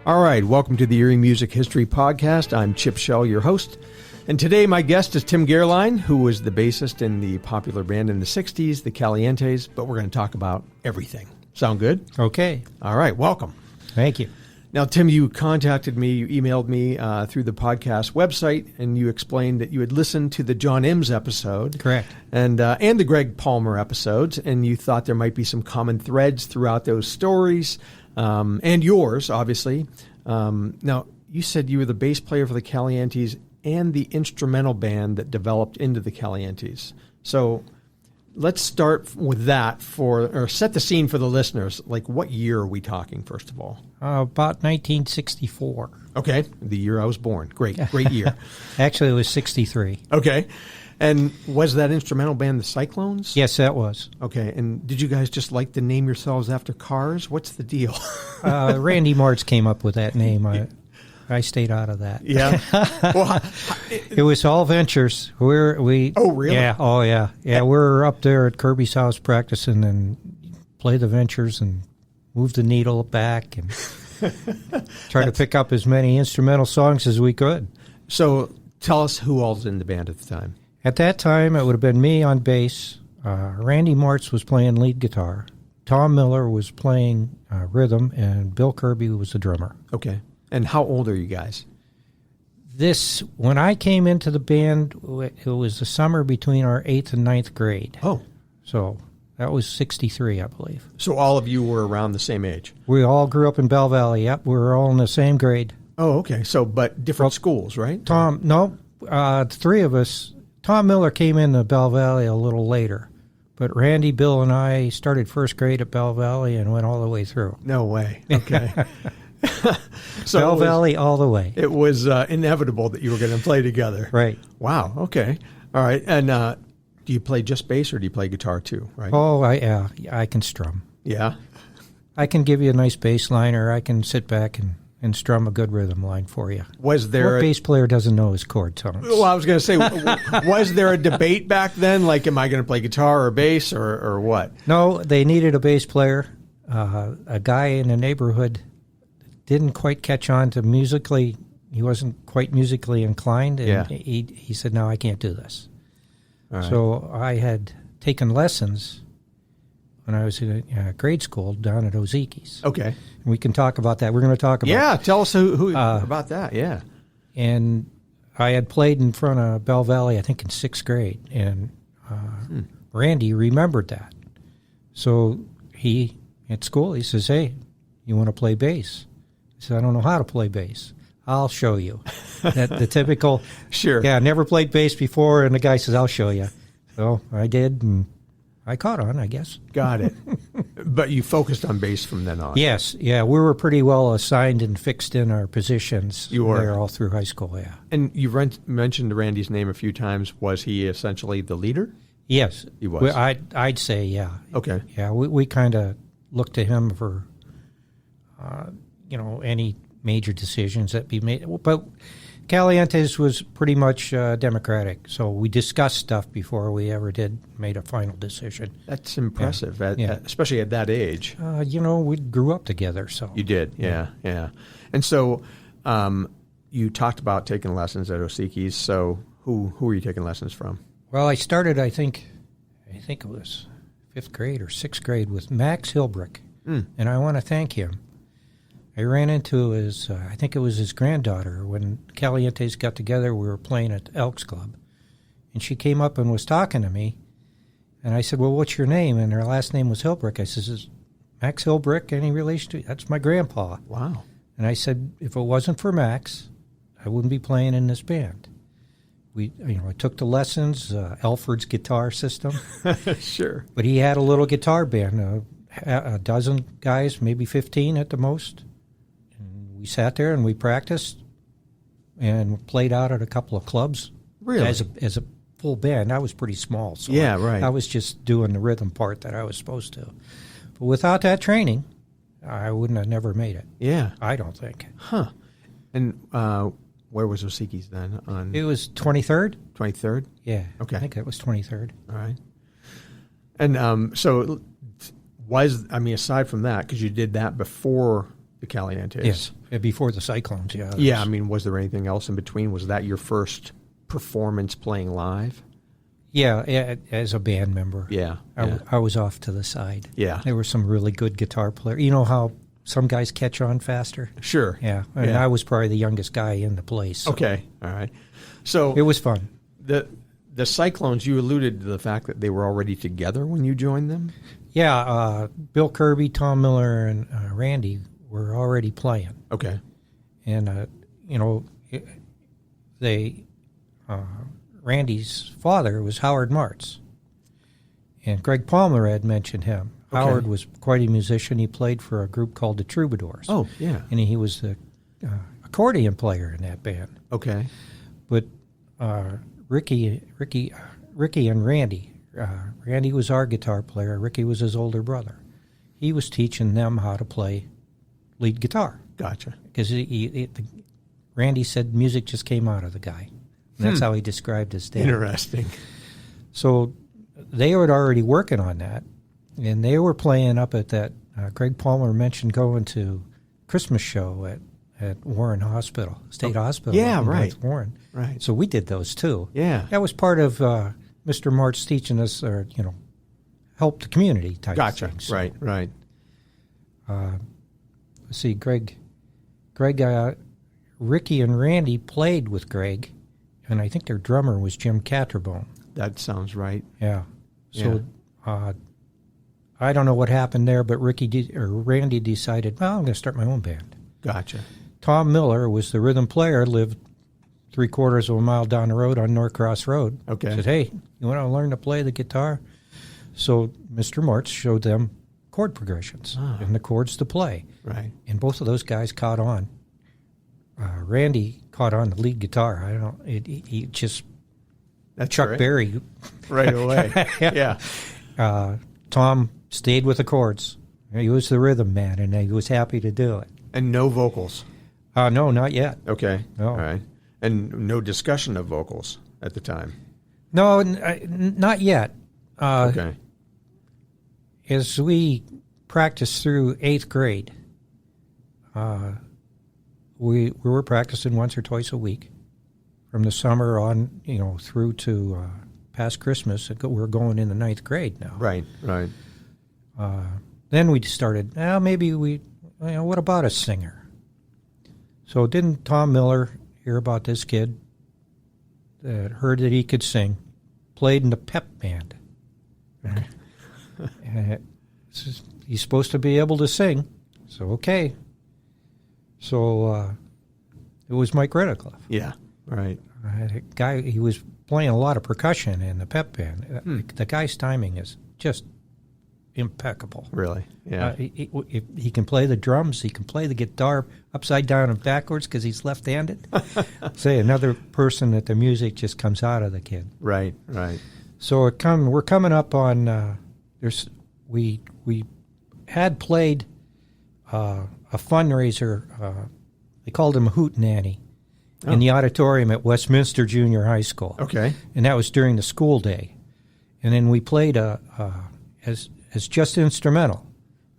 All right, welcome to the Erie Music History Podcast. I'm Chip Shell, your host. And today my guest is Tim Gehrlein, who was the bassist in the popular band in the 60s, the Calientes, but we're going to talk about everything. Sound good? Okay. All right, welcome. Thank you. Now, Tim, you contacted me, you emailed me through the podcast website, and you explained that you had listened to the John Imms episode. Correct. And the Greg Palmer episodes, and you thought there might be some common threads throughout those stories, and yours, obviously. Now, you said you were the bass player for the Calientes and the instrumental band that developed into the Calientes. So let's start with that or set the scene for the listeners. Like, what year are we talking, first of all? About 1964. Okay, the year I was born. Great year. Actually, it was 63. Okay. And was that instrumental band the Cyclones? Yes, that was. Okay, and did you guys just like to name yourselves after cars? What's the deal? Randy Martz came up with that name. I stayed out of that. Yeah. Well, it was all ventures. Oh, really? Yeah. Oh, yeah. Yeah, we were up there at Kirby's house practicing and play the ventures and move the needle back and try to pick up as many instrumental songs as we could. So tell us who all was in the band at the time. At that time, it would have been me on bass. Randy Martz was playing lead guitar. Tom Miller was playing rhythm, and Bill Kirby was the drummer. Okay. And how old are you guys? When I came into the band, it was the summer between our 8th and 9th grade. Oh. So that was 63, I believe. So all of you were around the same age? We all grew up in Bell Valley. Yep, we were all in the same grade. Oh, okay. So, but different schools, right? Three of us. Tom Miller came into Bell Valley a little later, but Randy, Bill, and I started first grade at Bell Valley and went all the way through. No way. Okay. So Bell Valley all the way. It was inevitable that you were going to play together. Right. Wow. Okay. All right. And do you play just bass or do you play guitar too? Right. Oh, I can strum. Yeah. I can give you a nice bass line, or I can sit back and strum a good rhythm line for you. Was there what bass player doesn't know his chord tones? Well, I was going to say, was there a debate back then? Like, am I going to play guitar or bass or what? No, they needed a bass player. A guy in the neighborhood didn't quite catch on to musically. He wasn't quite musically inclined, and he said, "No, I can't do this." Right. So I had taken lessons when I was in grade school down at Ozeki's. Okay. And we can talk about that. We're going to talk about Yeah, tell us who about that, yeah. And I had played in front of Bell Valley, I think, in 6th grade, and Randy remembered that. So at school, he says, "Hey, you want to play bass?" I said, "I don't know how to play bass." "I'll show you." The typical, sure. Yeah, never played bass before, and the guy says, "I'll show you." So I did, and I caught on, I guess. Got it. But you focused on bass from then on. Yes, yeah, we were pretty well assigned and fixed in our positions. You were. There all through high school, yeah. And you mentioned Randy's name a few times. Was he essentially the leader? Yes. He was. I'd say, yeah. Okay. Yeah, we kind of looked to him for, any major decisions that we made. But Calientes was pretty much democratic, so we discussed stuff before we ever made a final decision. That's impressive, especially at that age. We grew up together, so. You did, yeah. And so you talked about taking lessons at Ozeki's, so who were you taking lessons from? Well, I started, I think it was 5th grade or 6th grade with Max Hilbrick, and I want to thank him. I ran into I think it was his granddaughter. When Calientes got together, we were playing at the Elks Club. And she came up and was talking to me. And I said, "Well, what's your name?" And her last name was Hilbrick. I said, "Is Max Hilbrick any relation to you?" "That's my grandpa." Wow. And I said, if it wasn't for Max, I wouldn't be playing in this band. I took the lessons, Elford's guitar system. Sure. But he had a little guitar band, a dozen guys, maybe 15 at the most. We sat there and we practiced and played out at a couple of clubs. Really? As a full band. I was pretty small, so yeah, right. I was just doing the rhythm part that I was supposed to. But without that training, I wouldn't have never made it. Yeah. I don't think. Huh. And where was Ozeki's then? It was 23rd. 23rd? Yeah. Okay. I think it was 23rd. All right. And so aside from that, because you did that before the Calientes. Yes. Before the Cyclones, yeah. Yeah, I mean, was there anything else in between? Was that your first performance playing live? Yeah, as a band member. Yeah. I was off to the side. Yeah. There were some really good guitar players. You know how some guys catch on faster? Sure. Yeah. And I was probably the youngest guy in the place. So Okay. All right. So it was fun. The Cyclones, you alluded to the fact that they were already together when you joined them? Yeah, Bill Kirby, Tom Miller, and Randy were already playing. Okay. And, Randy's father was Howard Martz. And Greg Palmer had mentioned him. Okay. Howard was quite a musician. He played for a group called the Troubadours. Oh, yeah. And he was the accordion player in that band. Okay. But Ricky and Randy. Randy was our guitar player. Ricky was his older brother. He was teaching them how to play lead guitar. Gotcha. Because Randy said music just came out of the guy. And that's how he described his dad. Interesting. So they were already working on that, and they were playing up at that. Greg Palmer mentioned going to Christmas show at Warren Hospital, State Hospital. Yeah, in right. North Warren. Right. So we did those too. Yeah. That was part of Mr. Martz teaching us, help the community type Gotcha. thing. So, Right. see, Greg, Ricky and Randy played with Greg, and I think their drummer was Jim Catterbone. That sounds right. Yeah. So I don't know what happened there, but Randy decided, well, I'm going to start my own band. Gotcha. Tom Miller was the rhythm player, lived 3/4 of a mile down the road on Norcross Road. Okay. Said, hey, you want to learn to play the guitar? So Mr. Martz showed them chord progressions and the chords to play. Right. And both of those guys caught on. Randy caught on the lead guitar. He just That's Chuck great. Berry. Right away. Yeah. Tom stayed with the chords. He was the rhythm man, and he was happy to do it. And no vocals. No, not yet. Okay. No. All right. And no discussion of vocals at the time. No, not yet. Okay. As we practiced through 8th grade, we were practicing once or twice a week from the summer on, through to past Christmas. We're going in the 9th grade now. Right. Then we started, what about a singer? So didn't Tom Miller hear about this kid that heard that he could sing, played in the pep band? And he's supposed to be able to sing, so okay. So it was Mike Redicliffe. Yeah. Right. A guy, he was playing a lot of percussion in the pep band. The guy's timing is just impeccable. Really? Yeah. He can play the drums. He can play the guitar upside down and backwards because he's left-handed. Say another person that the music just comes out of the kid. Right. So we're coming up on. We had played a fundraiser. They called him a hootenanny in the auditorium at Westminster Junior High School. Okay. And that was during the school day. And then we played as just instrumental.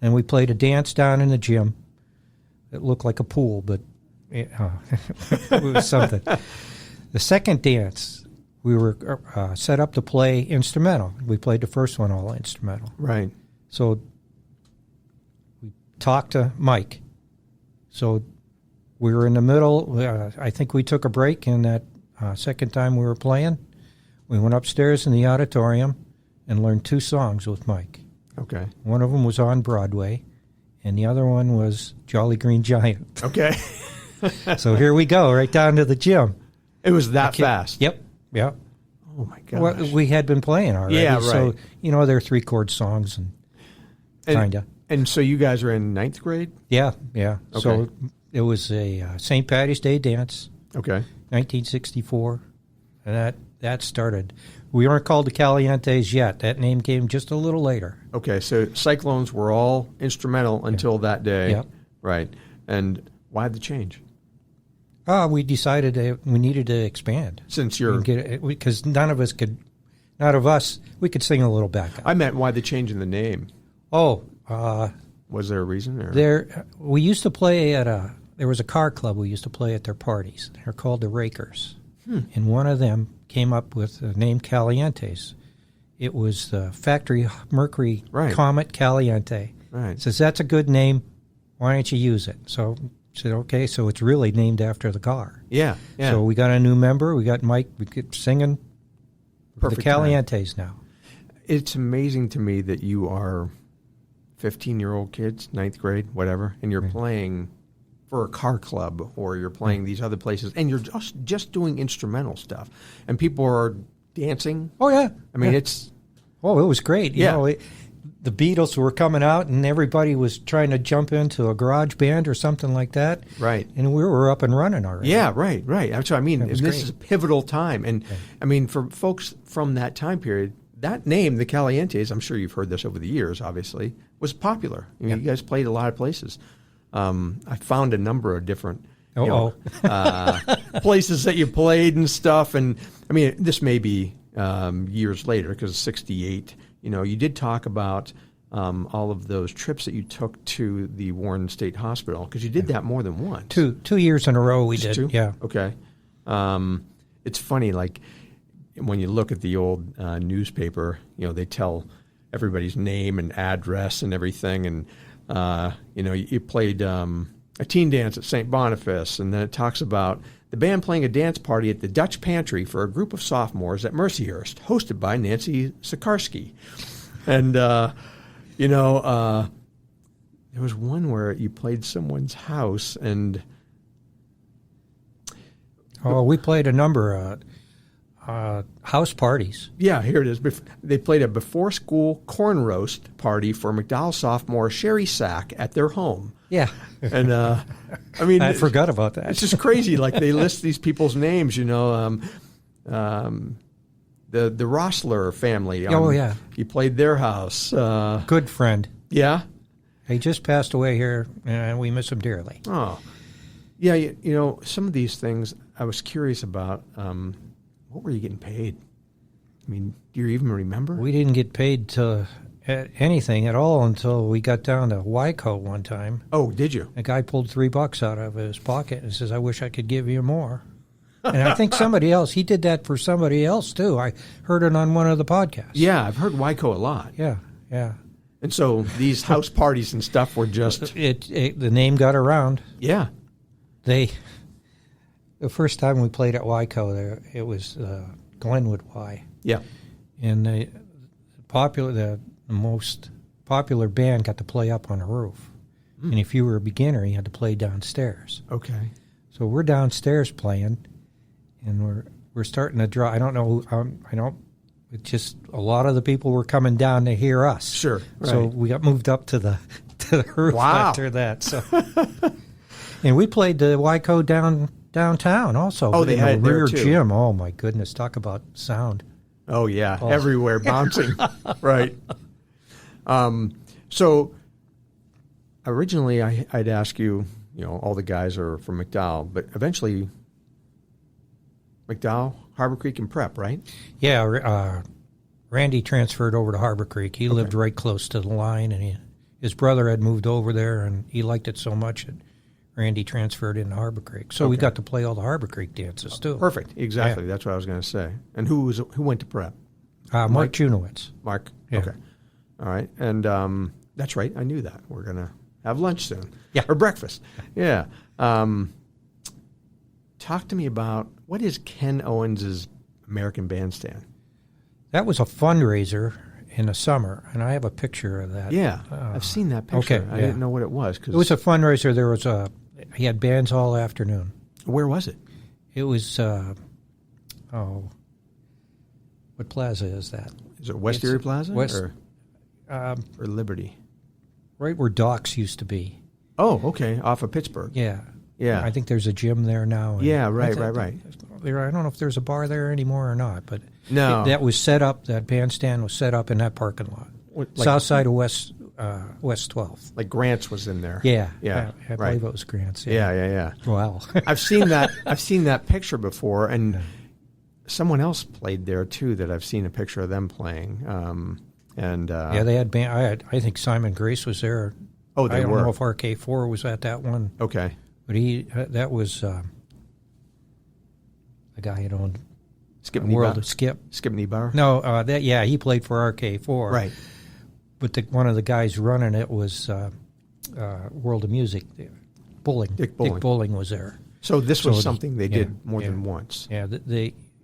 And we played a dance down in the gym. It looked like a pool, but it was something. The second dance, we were set up to play instrumental. We played the first one all instrumental. Right. So we talked to Mike. So we were in the middle. I think we took a break in that second time we were playing. We went upstairs in the auditorium and learned 2 songs with Mike. Okay. One of them was on Broadway, and the other one was Jolly Green Giant. Okay. So here we go, right down to the gym. It was that fast. Yep. Oh my gosh. Well, we had been playing already. Yeah, right. So, they're 3-chord songs and kind of. And so you guys are in 9th grade? Yeah. Okay. So it was a St. Patty's Day dance, Okay. 1964, and that started. We weren't called the Calientes yet. That name came just a little later. Okay, so Cyclones were all instrumental until that day. Yep. Right. And why the change? We decided that we needed to expand. Since you're... Because none of us, we could sing a little backup. I meant why the change in the name. Was Was there a reason? Or? we used to play at there was a car club we used to play at their parties. They're called the Rakers. And one of them came up with the name Calientes. It was the Factory Mercury Comet Caliente. Right. Says, that's a good name. Why don't you use it? So I said, okay, so it's really named after the car. Yeah. So we got a new member. We got Mike. We get singing Perfect the Calientes now. It's amazing to me that you are 15-year-old kids, 9th grade, whatever, and you're playing for a car club, or you're playing these other places, and you're just doing instrumental stuff, and people are dancing. Oh, yeah. I mean, it's... Oh, it was great. You know, the Beatles were coming out, and everybody was trying to jump into a garage band or something like that. Right. And we were up and running already. Yeah, right. That's what I mean. This is a pivotal time. And, I mean, for folks from that time period, that name, the Calientes, I'm sure you've heard this over the years, obviously, was popular. I mean, you guys played a lot of places. I found a number of different places that you played and stuff. And, I mean, this may be years later, because 68, you did talk about all of those trips that you took to the Warren State Hospital, because you did that more than once. 2 years in a row we did. 2? Yeah. Okay. It's funny, like, when you look at the old newspaper, they tell everybody's name and address and everything. And, you played a teen dance at St. Boniface, and then it talks about the band playing a dance party at the Dutch Pantry for a group of sophomores at Mercyhurst, hosted by Nancy Sikarsky. And, there was one where you played someone's house, and... Oh, we played a number of house parties. Yeah, here it is. They played a before-school corn roast party for McDowell sophomore Sherry Sack at their home. Yeah. And, I mean... I forgot about that. It's just crazy. Like, they list these people's names, the Rossler family. Yeah. You played their house. Good friend. Yeah? He just passed away here, and we miss him dearly. Oh. Yeah, some of these things I was curious about. What were you getting paid? I mean, do you even remember? We didn't get paid anything at all until we got down to Wyco one time. Oh, did you? A guy pulled $3 out of his pocket and says, I wish I could give you more. And I think he did that for somebody else, too. I heard it on one of the podcasts. Yeah, I've heard Wyco a lot. Yeah. And so these house parties and stuff were just... The name got around. Yeah. The first time we played at Wyco, it was Glenwood Y. Yeah. And the most popular band got to play up on the roof. And if you were a beginner, you had to play downstairs. Okay. So we're downstairs playing, and we're starting to draw. I don't know. It's just a lot of the people were coming down to hear us. Sure. Right. So we got moved up to the roof after that. So, and we played the Wyco downtown also. Oh, they had the rear there too. gym. Oh my goodness! Talk about sound. Oh yeah, everywhere bouncing. Right. So originally I'd ask you, all the guys are from McDowell, but eventually McDowell, Harbor Creek, and Prep, right? Yeah, Randy transferred over to Harbor Creek. He lived right close to the line, and his brother had moved over there, and he liked it so much that Randy transferred into Harbor Creek. So we got to play all the Harbor Creek dances, too. Perfect. Exactly. Yeah. That's what I was going to say. And who went to Prep? Mark Junowitz. Mark? Yeah. Okay. All right. And that's right. I knew that. We're going to have lunch soon. Yeah. Or breakfast. Yeah. Talk to me about, what is Ken Owens' American Bandstand? That was a fundraiser in the summer, and I have a picture of that. Yeah. I've seen that picture. Okay, I didn't know what it was. It was a fundraiser. He had bands all afternoon. Where was it? It was, what plaza is that? Is it West Erie Plaza? Or Liberty? Right where Docks used to be. Oh, okay. Off of Pittsburgh. Yeah. Yeah. I think there's a gym there now. Yeah, right. I don't know if there's a bar there anymore or not, but that was set up, that bandstand was set up in that parking lot. South side of West 12th. Like Grant's was in there. Yeah. Yeah. I believe it was Grant's. Yeah. Wow. I've seen that picture before, and someone else played there too that I've seen a picture of them playing. They had band. I think Simon Grace was there. Oh, they were. I don't know if RK4 was at that one. Okay. But that was the guy that owned Skip World Niebuhr. of Skip. Skip Niebuhr. No, he played for RK4. Right. But one of the guys running it was World of Music. Bowling. Dick Bowling. Dick Bowling was there. So this was something they did more than once. Yeah,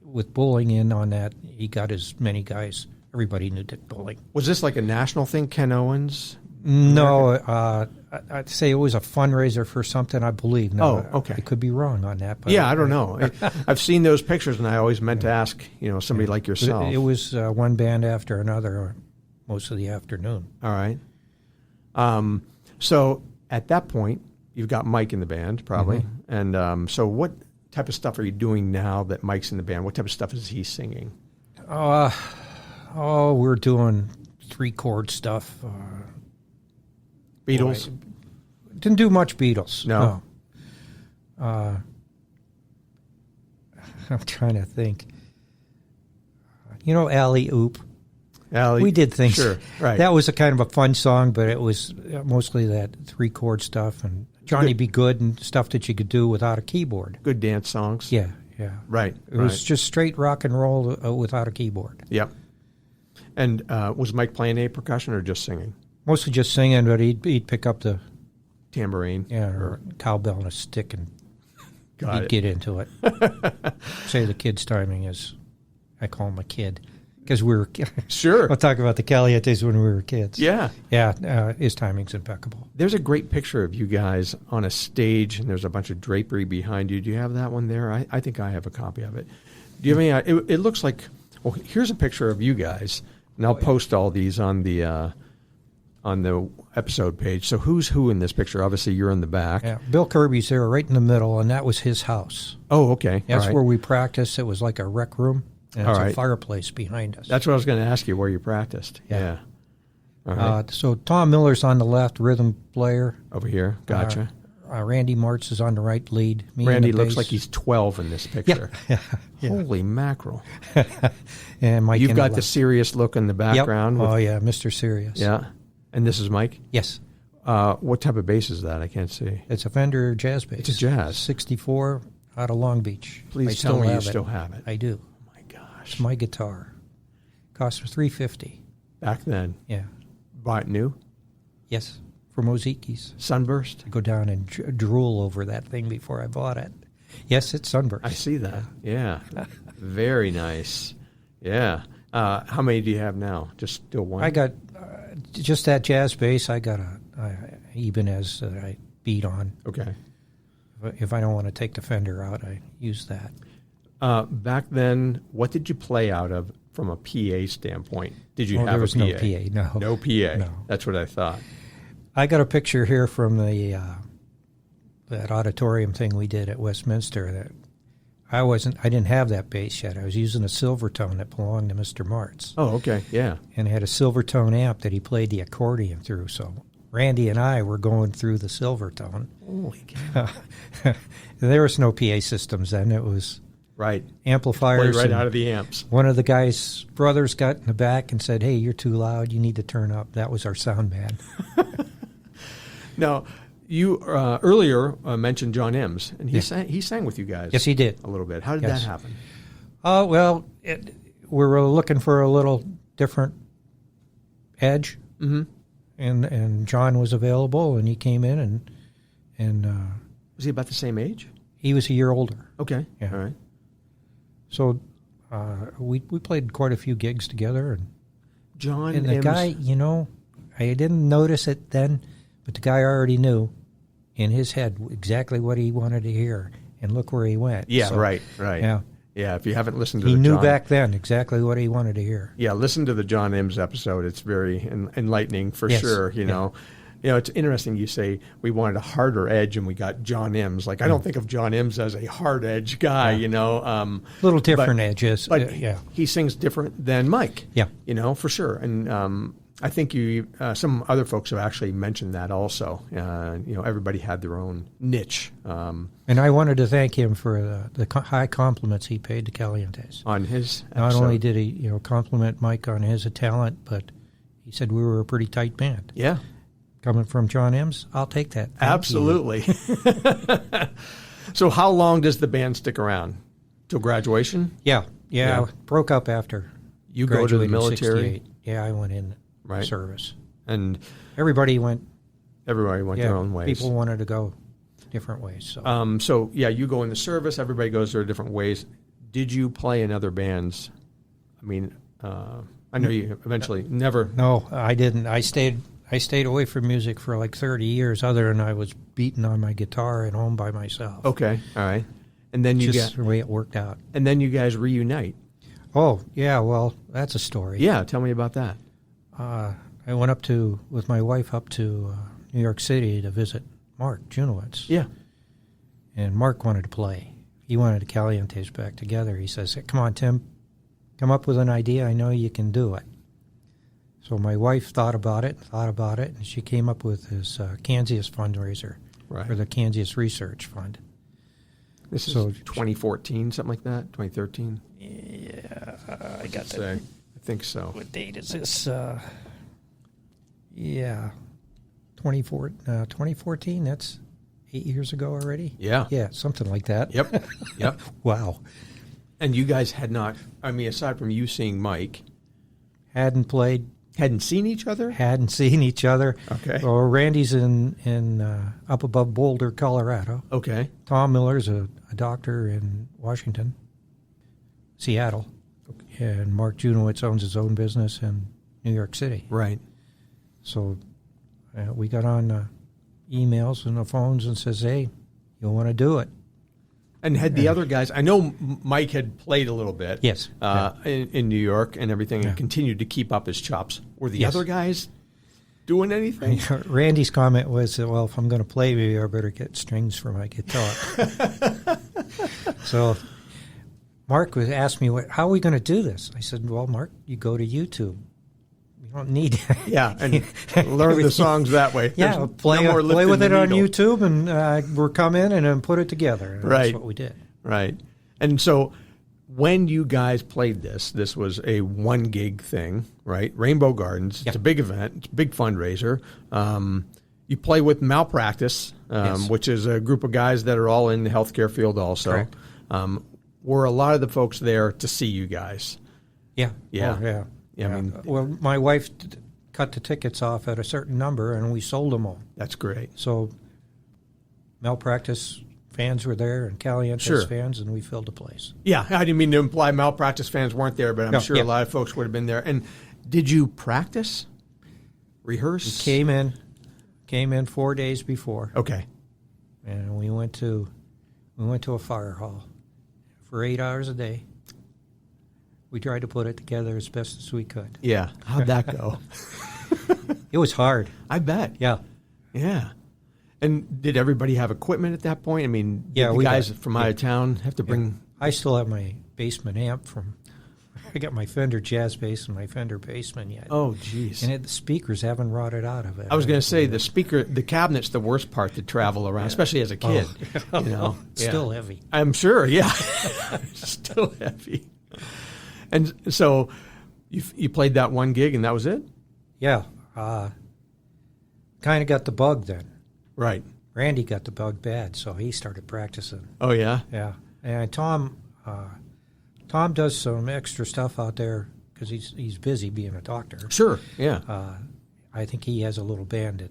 with Bowling in on that, he got as many guys. Everybody knew Dick Bowling. Was this like a national thing, Ken Owens? No, I'd say it was a fundraiser for something, I believe. No, okay. I could be wrong on that. But Yeah, I don't know. I've seen those pictures, and I always meant to ask, somebody like yourself. It was one band after another most of the afternoon. All right. So at that point, you've got Mike in the band, probably. Mm-hmm. And so what type of stuff are you doing now that Mike's in the band? What type of stuff is he singing? We're doing 3-chord stuff. Beatles? Didn't do much Beatles. No. I'm trying to think. Alley Oop. We did things. Sure, right. That was a kind of a fun song, but it was mostly that 3-chord stuff and Johnny Be Good and stuff that you could do without a keyboard. Good dance songs. Yeah. Right. It was just straight rock and roll without a keyboard. Yep. And was Mike playing any percussion or just singing? Mostly just singing, but he'd pick up the tambourine. Yeah, or cowbell and a stick, and he'd get into it. Say the kid's timing is, I call him a kid. Because we were sure. We'll talk about the Calientes when we were kids. Yeah, his timing's impeccable. There's a great picture of you guys on a stage, and there's a bunch of drapery behind you. Do you have that one there? I think I have a copy of it. Do you have any? It looks like. Well, here's a picture of you guys, and I'll post all these on the episode page. So who's who in this picture? Obviously, you're in the back. Yeah, Bill Kirby's there, right in the middle, and that was his house. Oh, okay. That's where we practiced. It was like a rec room. And it's a fireplace behind us. That's what I was going to ask you, where you practiced. Yeah. All right. So Tom Miller's on the left, rhythm player. Over here. Gotcha. Randy Martz is on the right, lead. Randy looks like he's 12 in this picture. Yeah. Holy mackerel. And Mike. You've got the serious look in the background. Yep. Oh, yeah, Mr. Serious. Yeah. And this is Mike? Yes. What type of bass is that? I can't see. It's a Fender jazz bass. It's a jazz. 64 out of Long Beach. Please tell me you still have it. I do. It's my guitar. Cost $350. Back then? Yeah. Bought new? Yes, from Oziki's. Sunburst? I go down and drool over that thing before I bought it. Yes, it's Sunburst. I see that. Yeah. Very nice. Yeah. How many do you have now? Just still one? I got just that jazz bass. I got a Ibanez that I beat on. Okay. If I don't want to take the Fender out, I use that. Back then, what did you play out of from a PA standpoint? Did you have there was a PA? No PA, no. No PA. No. That's what I thought. I got a picture here from the that auditorium thing we did at Westminster. That I didn't have that bass yet. I was using a Silvertone that belonged to Mr. Martz. Oh, okay, yeah. And it had a Silvertone amp that he played the accordion through. So Randy and I were going through the Silvertone. Holy cow. There was no PA systems then. It was right amplifiers. Right out of the amps. One of the guy's brothers got in the back and said, "Hey, you're too loud. You need to turn up." That was our sound man. Now, you earlier mentioned John Ims, and he sang with you guys. Yes, he did. A little bit. How did that happen? Well, we were looking for a little different edge, and John was available, and he came in, and was he about the same age? He was a year older. Okay. Yeah. All right. So we played quite a few gigs together, and John and the Ims. guy, I didn't notice it then, but the guy already knew in his head exactly what he wanted to hear, and look where he went. Yeah, so, right. Yeah. Yeah, if you haven't listened to he the knew John, back then exactly what he wanted to hear. Yeah, listen to the John Ims episode. It's very enlightening for sure, you know. You know, it's interesting you say we wanted a harder edge and we got John Ims. Like, I don't think of John Ims as a hard edge guy, you know. Little different edges. But he sings different than Mike. Yeah. You know, for sure. And I think some other folks have actually mentioned that also. You know, everybody had their own niche. And I wanted to thank him for the high compliments he paid to Calientes. On his episode. Not only did he, compliment Mike on his talent, but he said we were a pretty tight band. Yeah. Coming from John Ems, I'll take that. Thank Absolutely. So how long does the band stick around? Till graduation? you. Yeah. Broke up after. You go to the graduated in military? 68. Yeah, I went in Right. service. And Everybody went their own ways. People wanted to go different ways. So. So, you go in the service. Everybody goes their different ways. Did you play in other bands? I mean, I know you eventually never. No, I didn't. I stayed away from music for like 30 years, other than I was beating on my guitar at home by myself. Okay, all right. And then Just the way it worked out. And then you guys reunite. Oh, yeah, well, that's a story. Yeah, tell me about that. I went with my wife up to New York City to visit Mark Junowitz. Yeah. And Mark wanted to play. He wanted the Calientes back together. He says, "Come on, Tim, come up with an idea. I know you can do it." So my wife thought about it, and she came up with this Kansas fundraiser for the Kansas Research Fund. This is 2014, something like that, 2013? Yeah, I got that. I think so. What date is this? 2014, that's 8 years ago already? Yeah. Yeah, something like that. Yep. Wow. And you guys had not, aside from you seeing Mike, Hadn't seen each other? Hadn't seen each other. Okay. Well, Randy's in up above Boulder, Colorado. Okay. Tom Miller's a doctor in Washington, Seattle. Okay. And Mark Junowitz owns his own business in New York City. Right. So we got on emails and the phones and says, "Hey, you want to do it?" And had the other guys, I know Mike had played a little bit. Yes. In New York and everything, and continued to keep up his chops. Were the other guys doing anything? Randy's comment was, "Well, if I'm going to play, maybe I better get strings for my guitar." So Mark was asked me, "How are we going to do this?" I said, "Well, Mark, you go to YouTube. You don't need and learn the songs that way. Yeah, There's play no more with it lifting on the needle. YouTube, and we'll come in and then put it together." And Right. That's what we did. Right. And so when you guys played this was a one gig thing, right? Rainbow Gardens. It's a big event. It's a big fundraiser. You play with Malpractice, which is a group of guys that are all in the healthcare field also. Correct. Were a lot of the folks there to see you guys? Yeah. Yeah. Oh, yeah. Yeah, I mean, well, my wife cut the tickets off at a certain number, and we sold them all. That's great. So Malpractice fans were there, and Calientes fans, and we filled the place. Yeah, I didn't mean to imply Malpractice fans weren't there, but I'm sure a lot of folks would have been there. And did you practice, rehearse? We came in 4 days before. Okay. And we went to a fire hall for 8 hours a day. We tried to put it together as best as we could. Yeah. How'd that go? It was hard. I bet. Yeah. Yeah. And did everybody have equipment at that point? I mean, did the guys from out of town have to bring... I still have my basement amp I got my Fender jazz bass and my Fender bassman yet. Oh, geez. And the speakers haven't rotted out of it. I was going to say, the cabinet's the worst part to travel around, especially as a kid. Oh. It's still heavy. I'm sure, yeah. Still heavy. And so you played that one gig and that was it? Yeah. Kind of got the bug then. Right. Randy got the bug bad, so he started practicing. Oh, yeah? Yeah. And Tom does some extra stuff out there because he's busy being a doctor. Sure, yeah. I think he has a little band that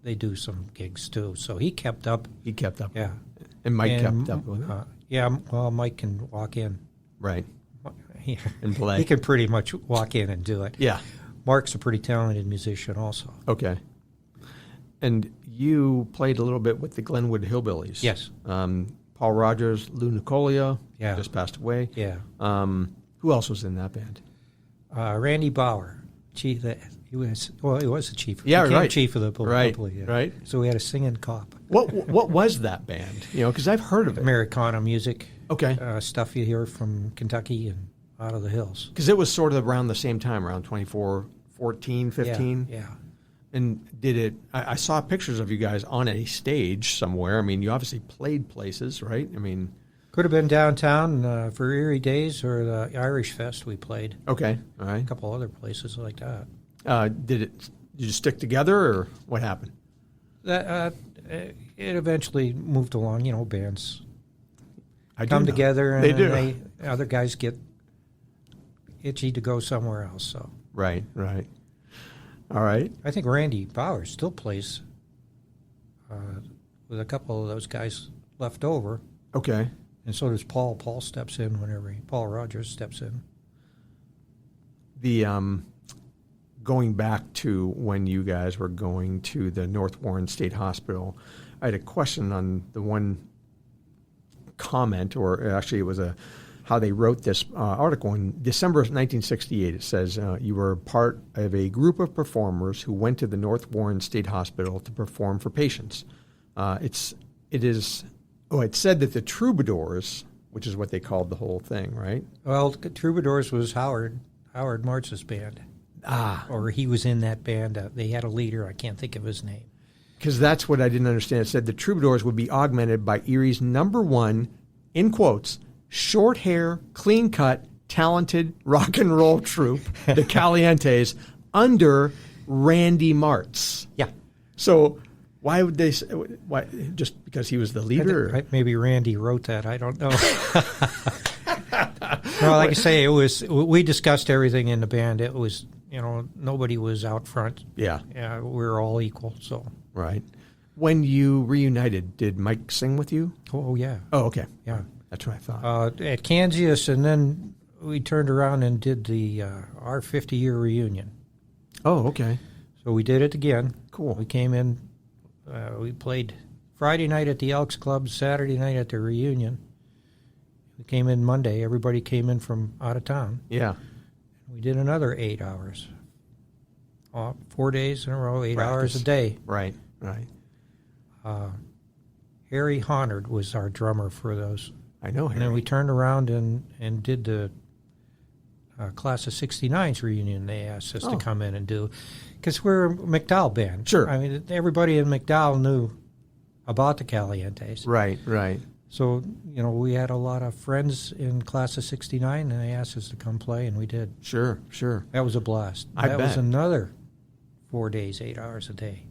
they do some gigs too. So he kept up. Yeah. And Mike kept up with it? Yeah, well, Mike can walk in. Right. And play. He can pretty much walk in and do it. Yeah. Mark's a pretty talented musician also. Okay. And you played a little bit with the Glenwood Hillbillies. Yes. Paul Rogers, Lou Nicolia, just passed away. Yeah. Who else was in that band? Randy Bauer, chief. He was the chief. Yeah, he became right. Chief of the police. Yeah. Right. So we had a singing cop. What was that band? Because I've heard of it. Americana music. Okay. Stuff you hear from Kentucky and out of the hills. Because it was sort of around the same time, around 14, 15. Yeah. And did it? I saw pictures of you guys on a stage somewhere. I mean, you obviously played places, right? I mean, could have been downtown for Erie Days or the Irish Fest we played. Okay, all right. A couple other places like that. Did Did you stick together, or what happened? It eventually moved along. Bands I come do know. together, and They then do. other guys get itchy to go somewhere else. So Right. All right. I think Randy Bauer still plays with a couple of those guys left over, Okay. and so does Paul. Paul steps in whenever Paul Rogers steps in. The going back to when you guys were going to the North Warren State Hospital, I had a question on the one comment, or actually it was how they wrote this article in December of 1968. It says you were part of a group of performers who went to the North Warren State Hospital to perform for patients. It said that the Troubadours, which is what they called the whole thing, right? Well, Troubadours was Howard Martz's band. Or he was in that band. They had a leader. I can't think of his name. Because that's what I didn't understand. It said the Troubadours would be augmented by Erie's number one, in quotes, short hair, clean cut, talented rock and roll troupe, the Calientes, under Randy Martz. Yeah. So why would they say, why, just because he was the leader? Maybe Randy wrote that. I don't know. No, like I say, we discussed everything in the band. It was, nobody was out front. Yeah. Yeah, we were all equal, so. Right. When you reunited, did Mike sing with you? Oh, yeah. Oh, okay. Yeah. That's what I thought. At Kansas, and then we turned around and did our 50-year reunion. Oh, okay. So we did it again. Cool. We came in, we played Friday night at the Elks Club, Saturday night at the reunion. We came in Monday. Everybody came in from out of town. Yeah. We did another 8 hours. 4 days in a row, 8 Practice. hours a day. Right. Harry Honard was our drummer for those. I know Harry. And then we turned around and did the Class of 69's reunion. They asked us to come in and do, because we're a McDowell band. Sure. I mean, everybody in McDowell knew about the Calientes. Right. So, we had a lot of friends in Class of 69, and they asked us to come play, and we did. Sure. That was a blast. I That bet. was another 4 days, 8 hours a day,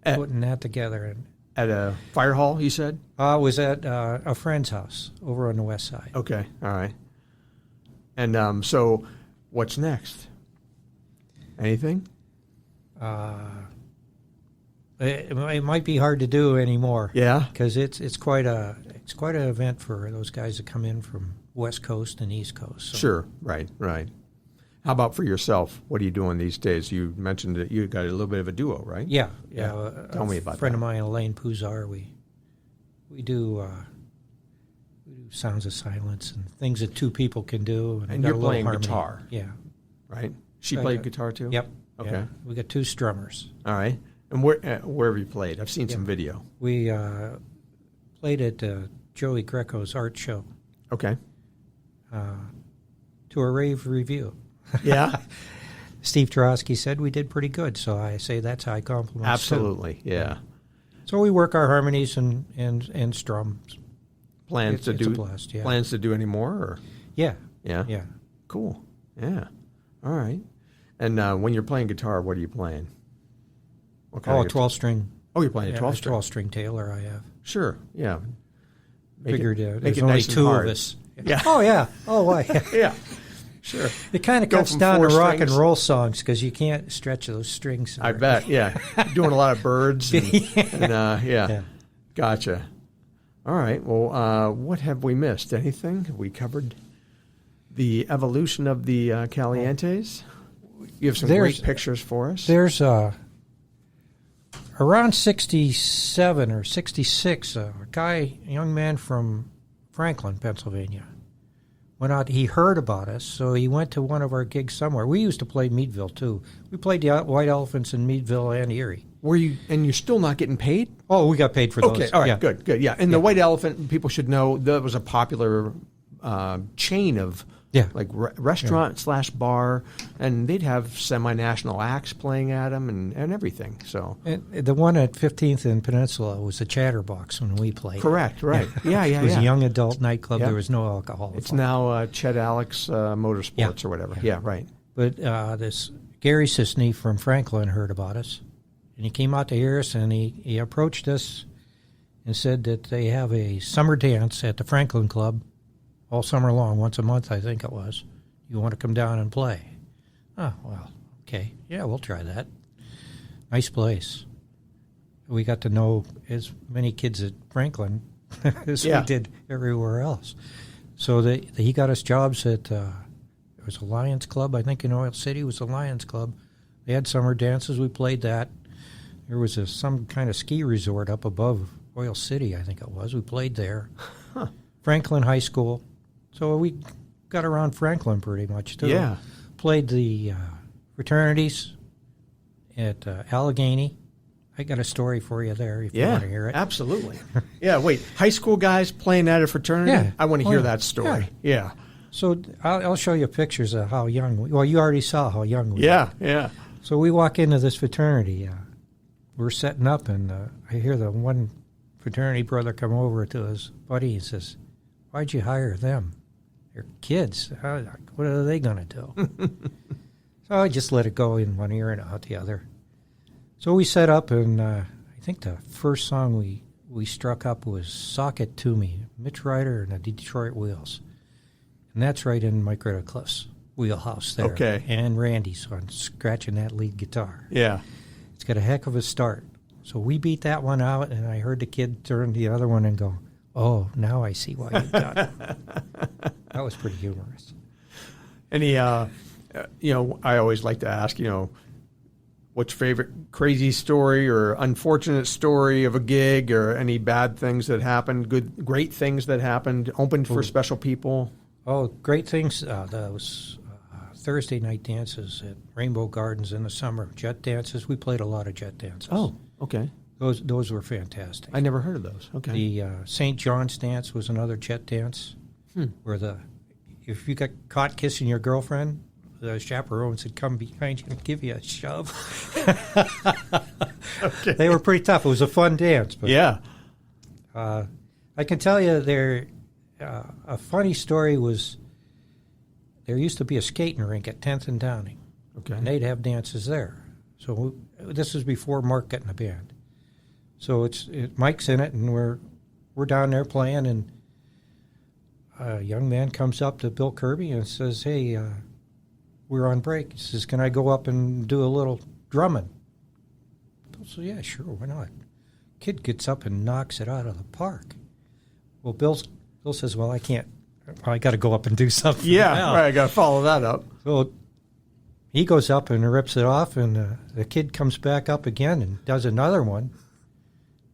putting that together. And At a fire hall, you said? I was at a friend's house over on the west side. Okay. All right. And so what's next? Anything? It might be hard to do anymore. Yeah. Because it's quite an event for those guys that come in from West Coast and East Coast. So. Sure. Right. How about for yourself? What are you doing these days? You mentioned that you got a little bit of a duo, right? Yeah. Tell me about that. A friend of mine, Elaine Puzar, we do sounds of silence and things that two people can do. And got you're a little playing harmony. guitar. Yeah. Right? She played guitar too? Yep. Okay. Yeah. We got two strummers. All right. And where have you played? I've seen some video. We played at Joey Greco's art show. Okay. To a rave review. Yeah. Steve Tarosky said we did pretty good, so I say that's high compliments. Absolutely. Too. Yeah. So we work our harmonies and strums. Plans It's a blast, yeah. Plans to do any more? Or? Yeah. Yeah. Yeah. Cool. Yeah. All right. And when you're playing guitar, what are you playing? What Oh, a of guitar? 12-string. Oh, you're playing a 12-string. 12-string Taylor I have. Sure. Yeah. Figured make there's it only nice and two hard. of us. Yeah. Oh, yeah. Oh, why? Yeah. Sure. It kind of Go cuts from down to 4 rock strings. and roll songs because you can't stretch those strings. I bet. Yeah. Doing a lot of birds. And, yeah. Yeah. Gotcha. All right. Well, what have we missed? Anything? Have we covered the evolution of the Calientes? You have some great pictures for us. There's around 67 or 66, a young man from Franklin, Pennsylvania, went out. He heard about us, so he went to one of our gigs somewhere. We used to play Meadville, too. We played the White Elephants in Meadville and Erie. Were you? And you're still not getting paid? Oh, we got paid for those. Okay. All right. Yeah. Good. Yeah. And the White Elephant, people should know, that was a popular chain of like restaurant / bar, and they'd have semi-national acts playing at them and everything. So And the one at 15th and Peninsula was a Chatterbox when we played. correct. Right. Yeah. It was a young adult nightclub. Yeah. There was no alcohol. It's now Chet Alex Motorsports or whatever. Yeah. Right. But this Gary Sisney from Franklin heard about us, and he came out to hear us, and he approached us and said that they have a summer dance at the Franklin Club all summer long, once a month, I think it was. You want to come down and play? Oh, well, okay. Yeah, we'll try that. Nice place. We got to know as many kids at Franklin as we did everywhere else. So he got us jobs at, it was a Lions Club, I think in Oil City was a Lions Club. They had summer dances, we played that. There was some kind of ski resort up above Oil City, I think it was. We played there. Huh. Franklin High School. So we got around Franklin pretty much, too. Yeah. Played the fraternities at Allegheny. I got a story for you there if you want to hear it. Absolutely. Yeah, wait. High school guys playing at a fraternity? Yeah. I want to hear that story. Yeah. So I'll show you pictures of how young well, you already saw how young we were. Yeah. So we walk into this fraternity. We're setting up, and I hear the one fraternity brother come over to his buddy and says, "Why'd you hire them? They're kids. What are they going to do?" So I just let it go in one ear and out the other. So we set up, and I think the first song we struck up was "Sock It To Me," Mitch Ryder and the Detroit Wheels. And that's right in Mike Rittercliffe's wheelhouse there. Okay. And Randy's on scratching that lead guitar. Yeah. It's got a heck of a start. So we beat that one out, and I heard the kid turn to the other one and go, "Oh, now I see why you've done it." That was pretty humorous. Any, I always like to ask, what's your favorite crazy story or unfortunate story of a gig, or any bad things that happened, great things that happened, opened for special people? Oh, great things. Those Thursday night dances at Rainbow Gardens in the summer, jet dances. We played a lot of jet dances. Oh, okay. Those were fantastic. I never heard of those. Okay. The St. John's dance was another jet dance, where if you got caught kissing your girlfriend, the chaperones would come behind you and give you a shove. Okay. They were pretty tough. It was a fun dance. But, yeah. I can tell you a funny story was there used to be a skating rink at 10th and Downing. Okay. And they'd have dances there. So this was before Mark got in the band. So Mike's in it, and we're down there playing, and a young man comes up to Bill Kirby and says, "Hey, we're on break." He says, "Can I go up and do a little drumming?" Bill says, "Yeah, sure, why not?" Kid gets up and knocks it out of the park. Well, Bill says, "Well, I can't. I got to go up and do something." Yeah, now. right. I got to follow that up. So he goes up and rips it off, and the kid comes back up again and does another one.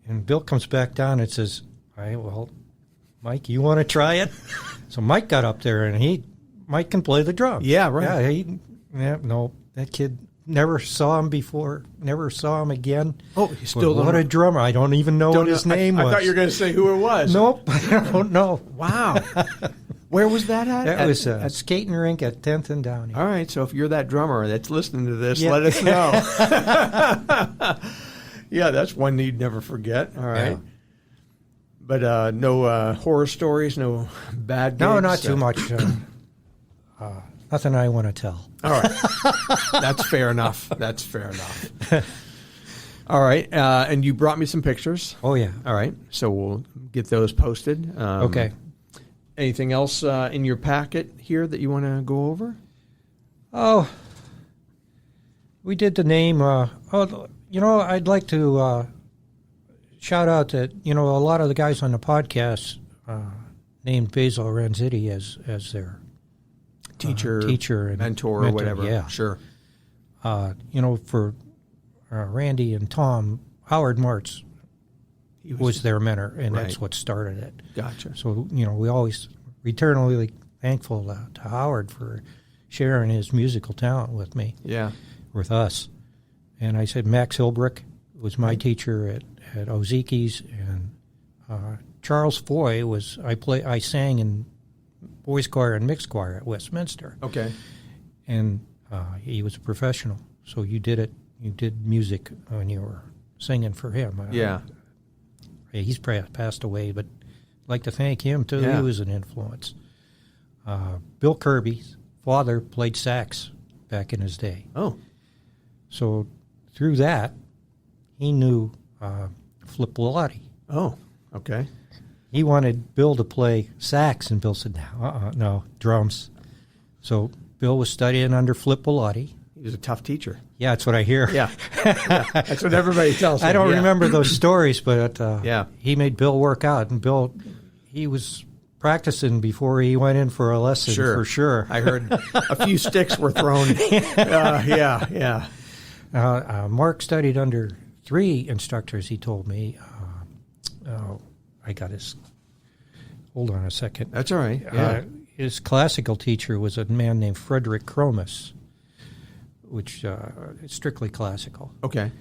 And Bill comes back down and says, "All right, well, Mike, you want to try it?" So Mike got up there, and Mike can play the drums. Yeah, right. No, that kid never saw him before, never saw him again. Oh, he's still what a drummer. I don't even know what his name was. I thought you were going to say who it was. Nope, I don't know. Wow. Where was that at? That was a skating rink at 10th and Downing. All right, so if you're that drummer that's listening to this, let us know. Yeah, that's one you'd never forget. All right. Yeah. But no horror stories, no bad gigs? No, not too much. Nothing I want to tell. All right. That's fair enough. All right. And you brought me some pictures. Oh, yeah. All right. So we'll get those posted. Okay. Anything else in your packet here that you want to go over? Oh, we did the name. I'd like to shout out that, a lot of the guys on the podcast named Basil Ranzitti as their teacher and mentor or whatever. Yeah. Sure. For Randy and Tom, Howard Martz was their mentor, and that's what started it. Gotcha. So, we're always eternally thankful to Howard for sharing his musical talent with me. Yeah. With us. And I said Max Hilbrick was my teacher at Ozeki's, and Charles Foy was I sang in boys choir and mixed choir at Westminster. Okay. And he was a professional, so you did music when you were singing for him. Yeah. He's passed away, but I'd like to thank him too. Yeah. He was an influence. Bill Kirby's father played sax back in his day. Oh. So through that, he knew Flip Bellotti. Oh, okay. He wanted Bill to play sax, and Bill said, no, drums. So Bill was studying under Flip Bellotti. He was a tough teacher. Yeah, that's what I hear. Yeah. That's what everybody tells me. I don't remember those stories, but he made Bill work out. And Bill, he was practicing before he went in for a lesson, for sure. I heard a few sticks were thrown. Yeah. Mark studied under 3 instructors, he told me. I got his... Hold on a second. That's all right. Yeah. His classical teacher was a man named Frederick Kromus, which is strictly classical. Okay.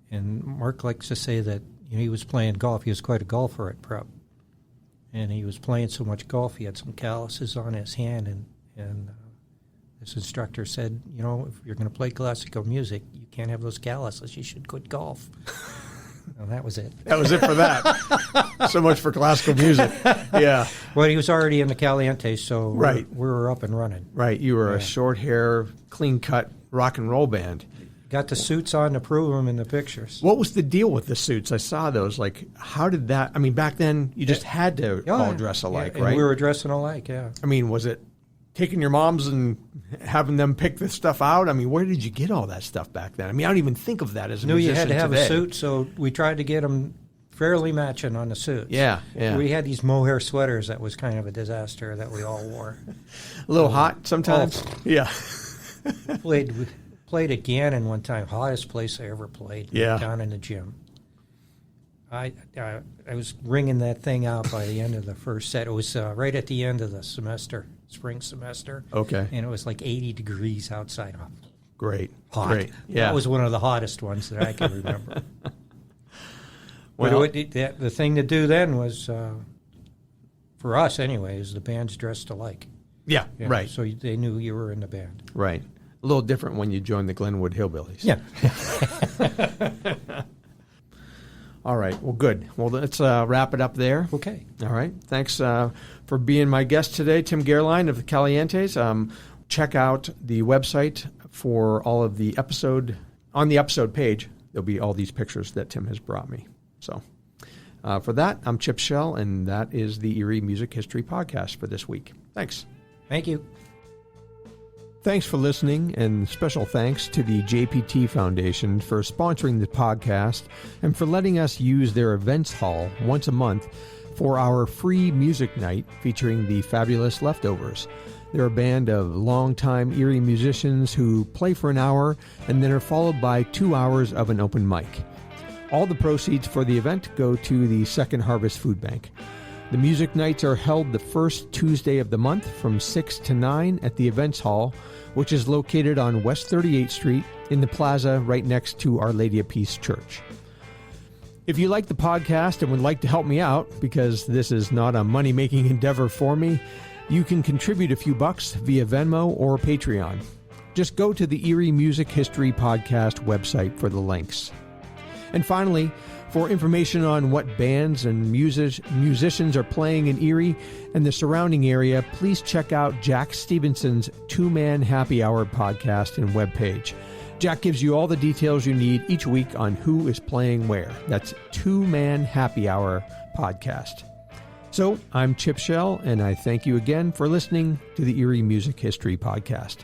And Mark likes to say that he was playing golf. He was quite a golfer at prep. And he was playing so much golf, he had some calluses on his hand. And this instructor said, if you're going to play classical music, you can't have those calluses. You should quit golf. And that was it. That was it for that. So much for classical music. Yeah. Well, he was already in the Calientes, so right. we were up and running. Right. You were a short hair, clean cut rock and roll band. Got the suits on to prove them in the pictures. What was the deal with the suits? I saw those. Like, how did that? I mean, back then you just had to all dress alike, right? We were dressing alike. Yeah. I mean, was it taking your moms and having them pick this stuff out? I mean, where did you get all that stuff back then? I mean, I don't even think of that as a musician you had to have today. a suit, so we tried to get them fairly matching on the suits. Yeah. We had these mohair sweaters that was kind of a disaster that we all wore. A little hot sometimes? Yeah. Played at Gannon one time, hottest place I ever played, down in the gym. I was wringing that thing out by the end of the first set. It was right at the end of the semester, spring semester. Okay. And it was like 80 degrees outside. Great. Hot. Great. Yeah. That was one of the hottest ones that I can remember. Well, the thing to do then was, for us anyway, is the bands dressed alike. Yeah, right. So they knew you were in the band. Right. A little different when you joined the Glenwood Hillbillies. Yeah. All right. Well, good. Well, let's wrap it up there. Okay. All right. Thanks for being my guest today, Tim Gehrlein of the Calientes. Check out the website for all of the episode. On the episode page, there'll be all these pictures that Tim has brought me. So for that, I'm Chip Shell, and that is the Erie Music History Podcast for this week. Thanks. Thank you. Thanks for listening, and special thanks to the JPT Foundation for sponsoring the podcast and for letting us use their events hall once a month for our free music night featuring the Fabulous Leftovers. They're a band of longtime Erie musicians who play for an hour and then are followed by 2 hours of an open mic. All the proceeds for the event go to the Second Harvest Food Bank. The music nights are held the first Tuesday of the month from 6 to 9 at the Events Hall, which is located on West 38th Street in the plaza right next to Our Lady of Peace Church. If you like the podcast and would like to help me out, because this is not a money-making endeavor for me, you can contribute a few bucks via Venmo or Patreon. Just go to the Erie Music History Podcast website for the links. And finally, for information on what bands and musicians are playing in Erie and the surrounding area, please check out Jack Stevenson's Two-Man Happy Hour podcast and webpage. Jack gives you all the details you need each week on who is playing where. That's Two-Man Happy Hour podcast. So I'm Chip Shell, and I thank you again for listening to the Erie Music History Podcast.